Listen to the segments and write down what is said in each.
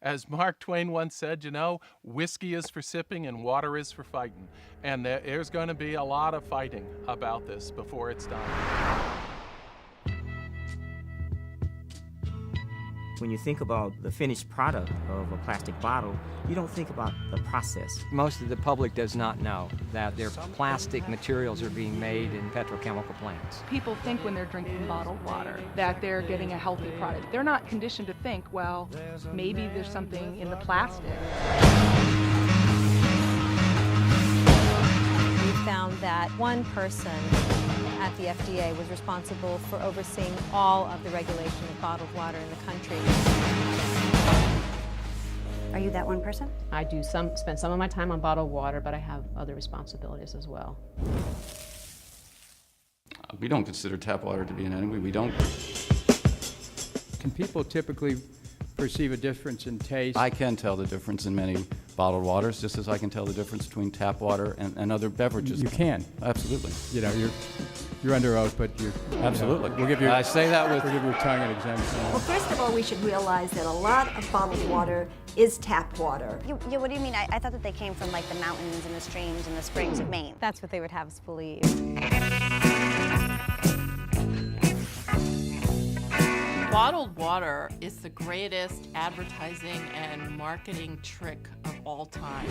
As Mark Twain once said, whiskey is for sipping and water is for fighting. And there's going to be a lot of fighting about this before it's done. When you think about the finished product of a plastic bottle, you don't think about the process. Most of the public does not know that their plastic materials are being made in petrochemical plants. People think when they're drinking bottled water that they're getting a healthy product. They're not conditioned to think, well, maybe there's something in the plastic. We found that one person at the FDA was responsible for overseeing all of the regulation of bottled water in the country. Are you that one person? I do spend some of my time on bottled water, but I have other responsibilities as well. We don't consider tap water to be an enemy. We don't. Can people typically perceive a difference in taste? I can tell the difference in many bottled waters, just as I can tell the difference between tap water and other beverages. You can. Absolutely. You're under oath, but you absolutely. We'll give you. I say that with. We'll give your tongue an exemption. Well, first of all, we should realize that a lot of bottled water is tap water. Yeah, what do you mean? I thought that they came from like the mountains and the streams and the springs of Maine. That's what they would have us believe. Bottled water is the greatest advertising and marketing trick of all time.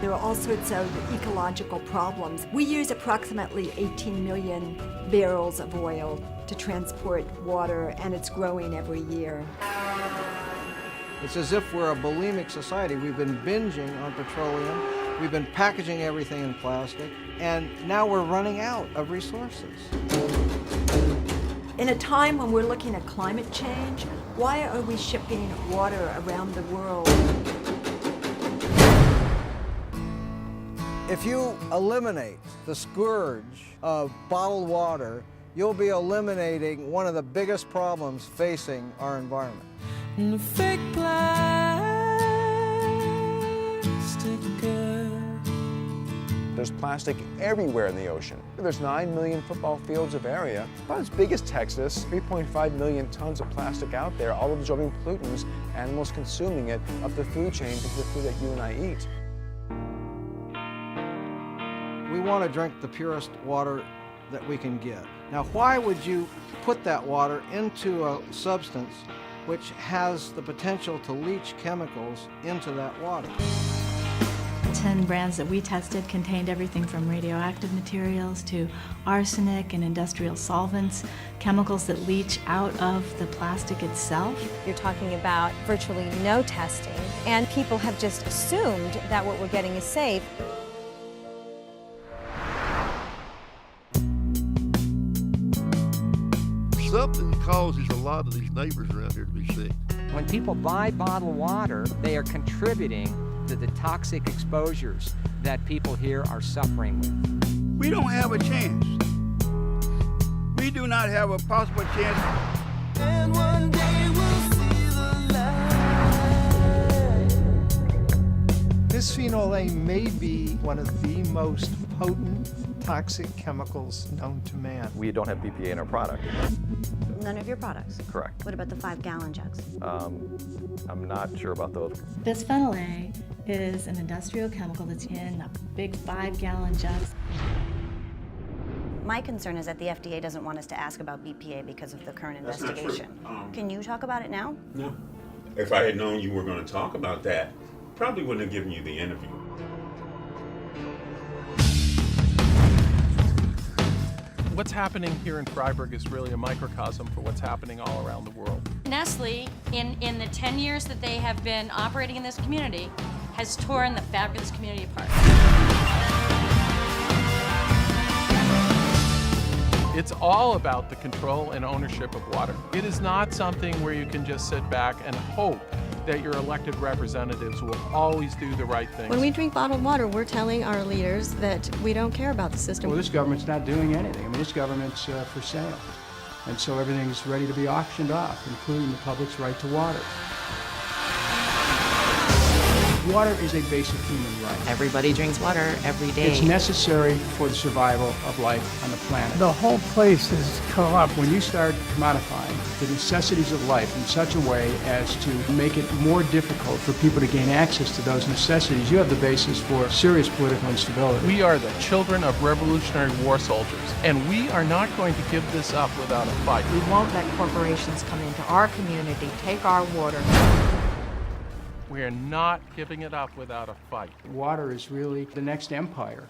There are all sorts of ecological problems. We use approximately 18 million barrels of oil to transport water, and it's growing every year. It's as if we're a bulimic society. We've been binging on petroleum, we've been packaging everything in plastic, and now we're running out of resources. In a time when we're looking at climate change, why are we shipping water around the world? If you eliminate the scourge of bottled water, you'll be eliminating one of the biggest problems facing our environment. Fake plastic girl. There's plastic everywhere in the ocean. There's 9 million football fields of area, about as big as Texas, 3.5 million tons of plastic out there, all absorbing pollutants, animals consuming it, up the food chain to the food that you and I eat. We want to drink the purest water that we can get. Now, why would you put that water into a substance which has the potential to leach chemicals into that water? 10 brands that we tested contained everything from radioactive materials to arsenic and industrial solvents, chemicals that leach out of the plastic itself. You're talking about virtually no testing, and people have just assumed that what we're getting is safe. Something causes a lot of these neighbors around here to be sick. When people buy bottled water, they are contributing to the toxic exposures that people here are suffering with. We don't have a chance. We do not have a possible chance. And one day we'll see the light. Bisphenol A may be one of the most potent toxic chemicals known to man. We don't have BPA in our product. None of your products? Correct. What about the 5-gallon jugs? I'm not sure about those. Bisphenol A is an industrial chemical that's in big 5-gallon jugs. My concern is that the FDA doesn't want us to ask about BPA because of the current investigation. Can you talk about it now? No. If I had known you were going to talk about that, probably wouldn't have given you the interview. What's happening here in Freiburg is really a microcosm for what's happening all around the world. Nestle, in the 10 years that they have been operating in this community, has torn the fabric of this community apart. It's all about the control and ownership of water. It is not something where you can just sit back and hope that your elected representatives will always do the right thing. When we drink bottled water, we're telling our leaders that we don't care about the system. Well, this government's not doing anything. I mean, this government's for sale. And so everything's ready to be auctioned off, including the public's right to water. Water is a basic human right. Everybody drinks water every day. It's necessary for the survival of life on the planet. The whole place is corrupt. When you start commodifying the necessities of life in such a way as to make it more difficult for people to gain access to those necessities, you have the basis for serious political instability. We are the children of Revolutionary War soldiers, and we are not going to give this up without a fight. We won't let corporations come into our community, take our water. We are not giving it up without a fight. Water is really the next empire.